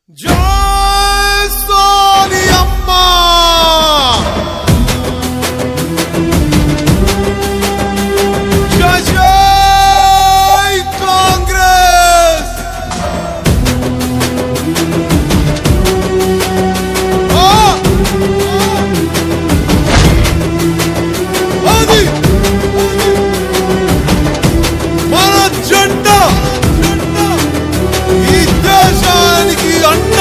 జై సోనియమ్మ జై జై కాంగ్రెస్ అది మన జెండా ఈ దేశానికి అండ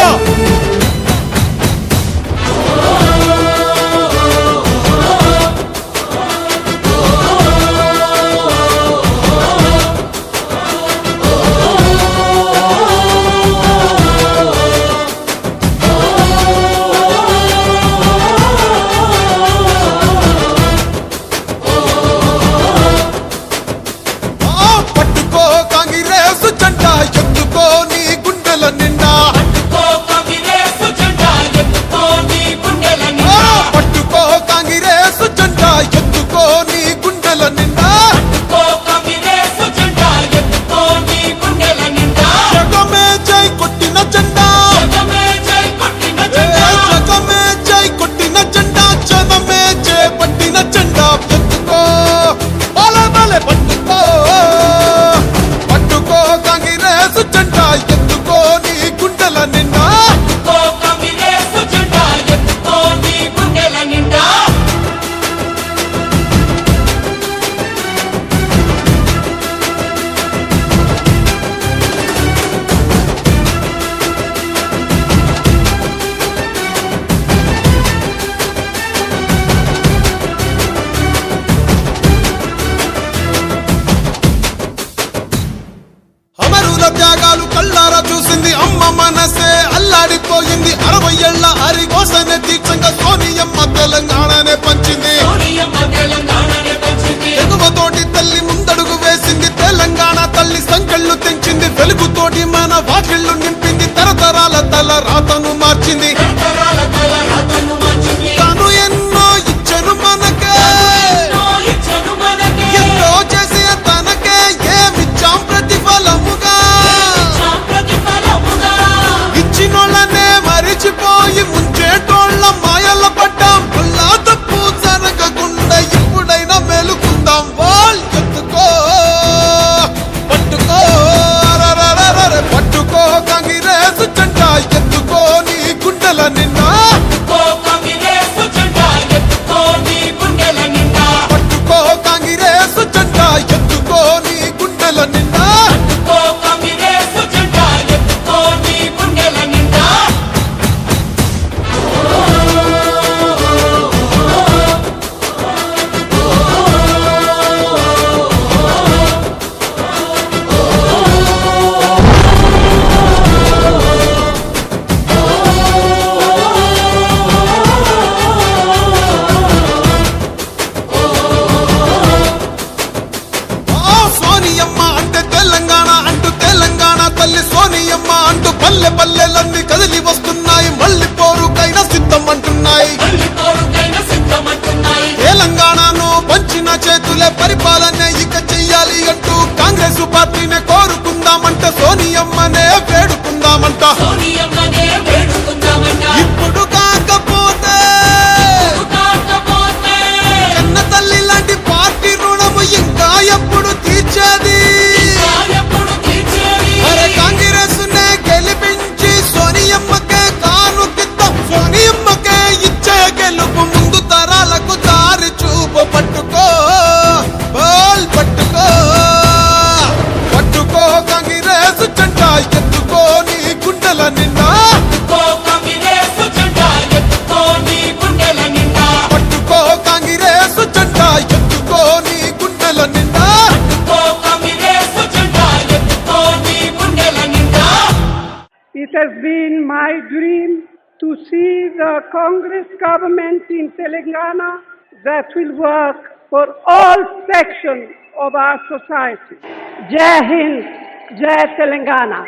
పట్టుకో కాంగ్రెస్ జెండా ఎత్తుకో నీ గుండెల నిండా పట్టుకో కాంగ్రెస్ జెండా ఎత్తుకో నీ గుండెల నిండా జగమే జై కొట్టిన జెండా జగమే జై కొట్టిన జెండా జనమే జై పట్టిన జెండా ఎత్తుకో బలే బలే పట్టుకో పట్టుకో కాంగ్రెస్ జెండా ఎత్తుకో నీ గుండెల నిండా అమరుల త్యాగాలు కళ్ళారా చూసింది అమ్మ మనసే అల్లాడిపోయింది 60 ఏళ్ల అరిగోసనే దీక్షంగా సోనియమ్మ తెలంగాణనే పంచింది ఎగువతోటి తల్లి ముందడుగు వేసింది తెలంగాణ తల్లి సంకెళ్ళు తెంచింది వెలుగుతోటి మన వాకిళ్ళు నింపింది తరతరాల తల రాతను మార్చింది తను ఎన్నో ఇచ్చను మనకే ఎన్నో చేసి తనకే ఏమిచ్చాం ప్రతిఫలముగా ఇచ్చినోళ్ళనే మరిచిపోయి ముంచేటోళ్ళ మాయల పడ్డాం అల్లా తప్పు జరగకుండా ఇప్పుడైనా మేలుకుందాం వాల్ ఎత్తుకో పట్టుకో రరరరరే పట్టుకో కాంగ్రెస్ జెండా ఎత్తుకో నీ గుండెల నిండా పట్టుకో కాంగ్రెస్ జెండా ఎత్తుకో నీ గుండెల నిండా సోనియమ్మ అంటే తెలంగాణ అంటూ తెలంగాణ తల్లి సోనియమ్మ అంటూ పల్లె పల్లెలన్నీ కదిలి వస్తున్నాయి మళ్ళీ పోరుకైనా సిద్ధం అంటున్నాయి తెలంగాణను పంచిన చేతులే పరిపాలన ఇక చెయ్యాలి అంటూ కాంగ్రెస్ పార్టీనే కోరుకుందామంట సోనియమ్మనే వేడుకుందామంట ఇప్పుడు కాకపోతే కన్న తల్లి లాంటి పార్టీ రుణము ఇంకా ఎప్పుడు తీర్చేది అరే కాంగ్రెస్ నే గెలిపించి సోనియమ్మకే కానుకిద్దాం సోనియమ్మకే ఇచ్చే గెలుపు ముందు తరాలకు దారి చూపు పట్టుకో బాల్ పట్టుకో పట్టుకో కాంగ్రెస్ జెండా ఎత్తుకో నీ గుండెల నిండా పట్టుకో కాంగ్రెస్ జెండా ఎత్తుకో నీ గుండెల నిండా It has been my dream to see the Congress government in Telangana that will work for all sections of our society. Jai Hind, Jai Telangana.